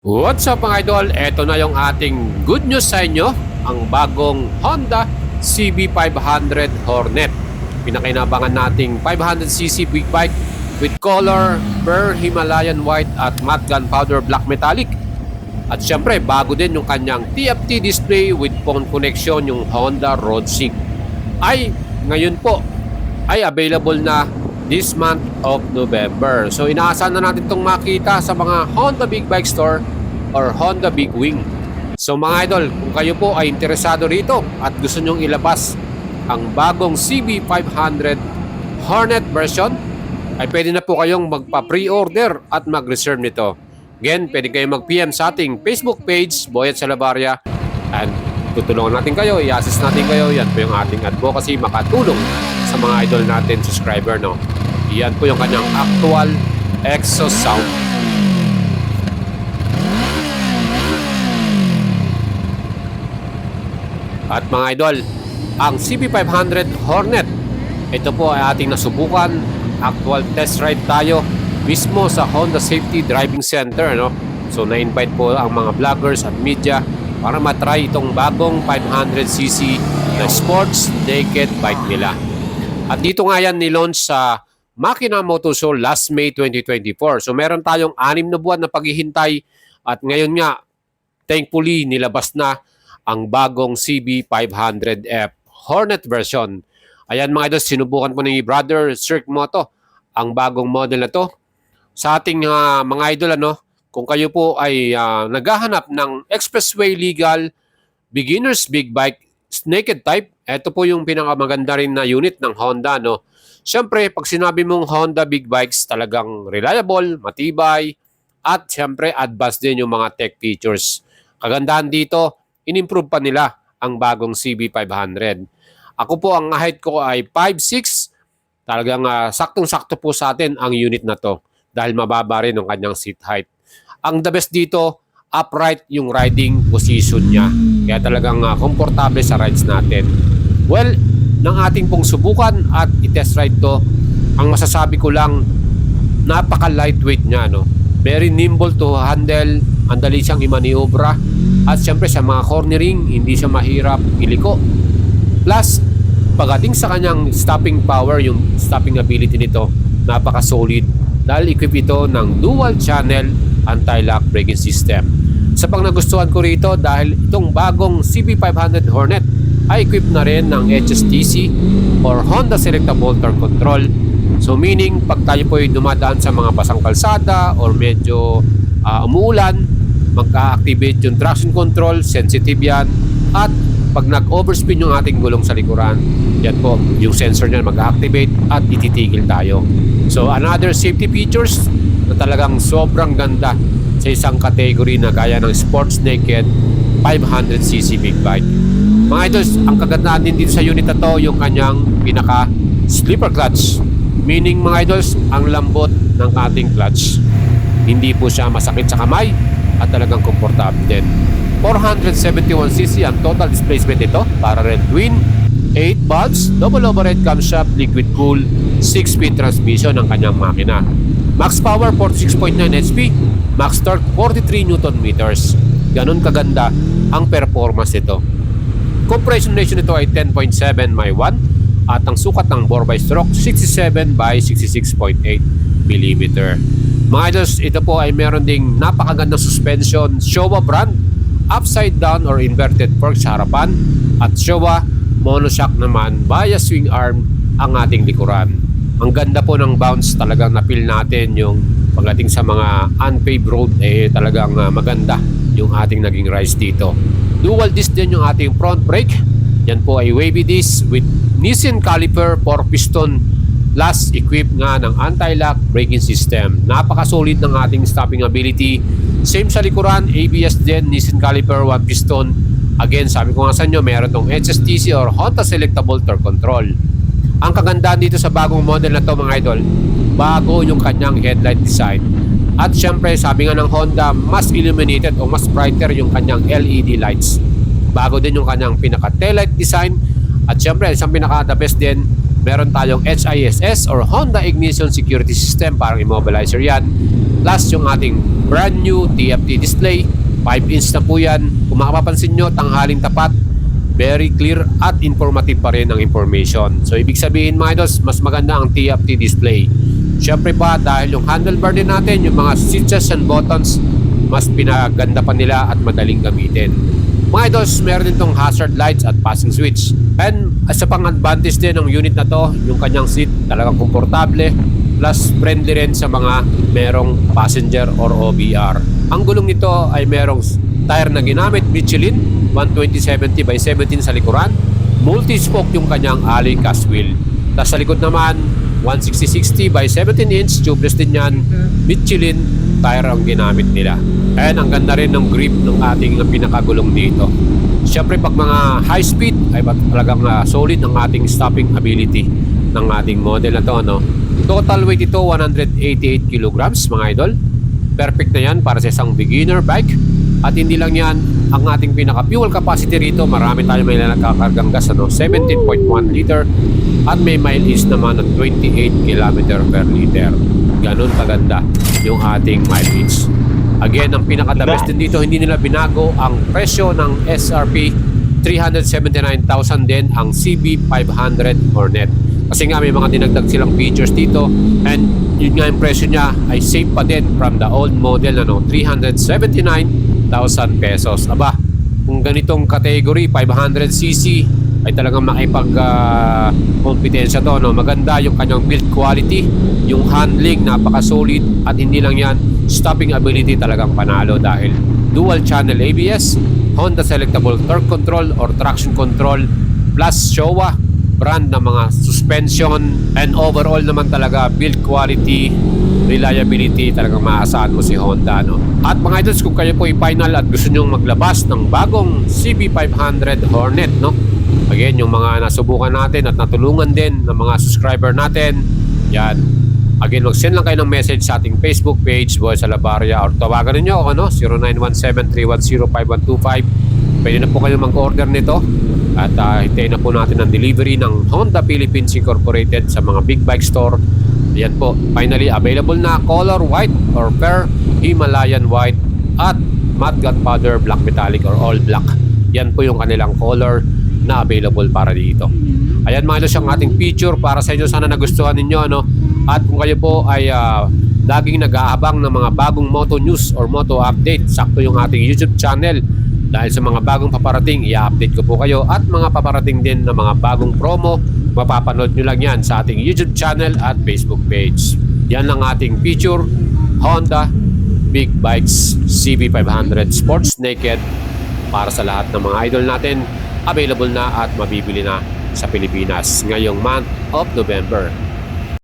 What's up mga idol? Ito na yung ating good news sa inyo. Ang bagong Honda CB500 Hornet. Pinakinabangan nating 500cc big bike with color Pearl Himalayan White at matte gunpowder black metallic. At syempre bago din yung kanyang TFT display with phone connection, yung Honda Road Sync. Ay ngayon po ay available na this month of November. So inaasahan na natin itong makita sa mga Honda Big Bike Store or Honda Big Wing. So mga idol, kung kayo po ay interesado rito at gusto nyong ilabas ang bagong CB500 Hornet version, ay pwede na po kayong magpa-pre-order at mag-reserve nito. Again, pwede kayong mag-PM sa ating Facebook page, Boyet Salabarria, and tutulungan natin kayo, i-assist natin kayo. Yan po yung ating advocacy, makatulong sa mga idol natin, subscriber, no? Yan po yung kanyang actual exhaust sound. At mga idol, ang CB500 Hornet, ito po ay ating nasubukan. Actual test ride tayo mismo sa Honda Safety Driving Center, no? So na-invite po ang mga vloggers at media para matry itong bagong 500cc na sports naked bike nila. At dito nga yan nilaunch sa Makina Motor Show last May 2024. So meron tayong 6 na buwan na paghihintay at ngayon nga thankfully nilabas na ang bagong CB500F Hornet version. Ayan mga idol, sinubukan po ni Brother Cirque Moto ang bagong model na to. Sa ating mga idol, kung kayo po ay naghahanap ng expressway legal beginners big bike naked type, ito po yung pinakamaganda rin na unit ng Honda, no? Siyempre, pag sinabi mong Honda big bikes, talagang reliable, matibay, at siyempre advanced din yung mga tech features. Kagandahan dito, in-improve pa nila ang bagong CB500. Ako po, ang height ko ay 5'6". Talagang saktong-sakto po sa atin ang unit na to dahil mababa rin ang kanyang seat height. Ang the best dito, upright yung riding position niya. Kaya talagang komportable sa rides natin. Well, nang ating pong subukan at i-test ride to, ang masasabi ko lang, napaka-lightweight niya, no? Very nimble to handle, ang dali siyang imaniobra, at syempre sa mga cornering, hindi siya mahirap iliko. Plus, pagdating sa kanyang stopping power, yung stopping ability nito, napaka-solid dahil equip ito ng dual channel anti-lock braking system. Sa pang nagustuhan ko rito dahil itong bagong CB500 Hornet ay equipped na rin ng HSTC or Honda Selectable Torque Control. So meaning pag tayo po ay dumadaan sa mga basang kalsada or medyo umuulan, mag-activate yung traction control, sensitive yan. At pag nag-overspin yung ating gulong sa likuran, yan po, yung sensor niya mag-activate at ititigil tayo. So another safety features na talagang sobrang ganda sa isang category na gaya ng sports naked 500cc big bike. Mga idols, ang kagandahan din dito sa unit na to, yung kanyang pinaka slipper clutch. Meaning mga idols, ang lambot ng ating clutch. Hindi po siya masakit sa kamay at talagang komportable din. 471cc ang total displacement ito, parallel twin, 8 valves, double overhead camshaft, liquid cool, 6-speed transmission ang kanyang makina. Max power 46.9 HP, max torque 43 Nm. Ganon kaganda ang performance nito. Compression ratio nito ay 10.7/1 at ang sukat ng bore by stroke 67/66.8 mm. Mga idols, ito po ay meron ding napakagandang suspension, Showa brand, upside down or inverted fork sa harapan, at Showa monoshock naman via swing arm ang ating likuran. Ang ganda po ng bounce, talagang napil natin yung pagdating sa mga unpaved road, talagang maganda yung ating naging rides dito. Dual disc din yung ating front brake. Yan po ay wavy disc with Nissin caliper 4-piston plus equipped nga ng anti-lock braking system. Napaka-solid ng ating stopping ability. Same sa likuran, ABS din, Nissin caliper 1-piston. Again, sabi ko nga sa inyo, meron tong HSTC or Honda Selectable Torque Control. Ang kagandahan dito sa bagong model na to mga idol, bago yung kanyang headlight design. At syempre, sabi nga ng Honda, mas illuminated o mas brighter yung kanyang LED lights. Bago din yung kanyang pinaka-taillight design. At syempre, isang pinaka-the best din, Meron tayong HISS or Honda Ignition Security System, parang immobilizer yan. Plus yung ating brand new TFT display, 5-inch na po yan. Kung makapapansin nyo, tanghaling tapat, very clear at informative pa rin ang information. So ibig sabihin mga idols, mas maganda ang TFT display. Syempre pa dahil yung handlebar din natin, yung mga switches and buttons, mas pinaganda pa nila at madaling gamitin. Mga idols, meron din tong hazard lights at passing switch. And sa pang-advantage din ng unit na to, yung kanyang seat talagang komportable, plus friendly rin sa mga merong passenger or OBR. Ang gulong nito ay merong tire na ginamit, Michelin 120/70 by 17 sa likuran. Multi-spoke yung kanyang alloy cast wheel. Tapos sa likod naman, 160/60 by 17 inch tubeless din yan. Michelin tire ang ginamit nila. And ang ganda rin ng grip ng ating pinakagulong dito. Siyempre pag mga high speed ay talagang solid ang ating stopping ability ng ating model na to, no? Total weight ito 188 kilograms mga idol. Perfect na yan para sa isang beginner bike. At hindi lang yan, ang ating pinaka fuel capacity rito, marami tayo may nakakargang gas, 17.1 liter at may mileage naman ng 28 km per liter. Ganun kaganda yung ating mileage. Again, ang pinaka-the best din dito, hindi nila binago ang presyo ng SRP. 379,000 din ang CB500 Hornet. Kasi nga may mga dinagdag silang features dito, and yun nga yung presyo niya ay safe pa din from the old model, 379,000 pesos. Aba, kung ganitong category 500cc ay talagang makipag kompetensya to, no? Maganda yung kanyang build quality, yung handling napaka-solid, at hindi lang yan, stopping ability talagang panalo dahil dual channel ABS, Honda Selectable Torque Control or Traction Control, plus Showa brand na mga suspension, and overall naman talaga build quality, reliability, talagang maasahan mo si Honda, no? At mga idols, kung kayo po i-final at gusto nyong maglabas ng bagong CB500 Hornet, no? Again, yung mga nasubukan natin at natulungan din ng mga subscriber natin, yan. Again, mag-send lang kayo ng message sa ating Facebook page, Boy Salabaria, or tawagan ninyo ako, no? 0917-310-5125. Pwede na po kayo mag-order nito. At hintayin na po natin ang delivery ng Honda Philippines Incorporated sa mga big bike store. Yan po, finally available na color white or fair, Himalayan white, at matte gunpowder black metallic or all black. Yan po yung kanilang color na available para dito. Ayan mga ilos ang ating feature para sa inyo. Sana nagustuhan ninyo, ano? At kung kayo po ay laging nag-aabang ng mga bagong moto news or moto update, sakto yung ating YouTube channel. Dahil sa mga bagong paparating, i-update ko po kayo, at mga paparating din na mga bagong promo, mapapanood nyo lang yan sa ating YouTube channel at Facebook page. Yan lang ating feature, Honda Big Bikes CB500 Sports Naked, para sa lahat ng mga idol natin. Available na at mabibili na sa Pilipinas ngayong month of November.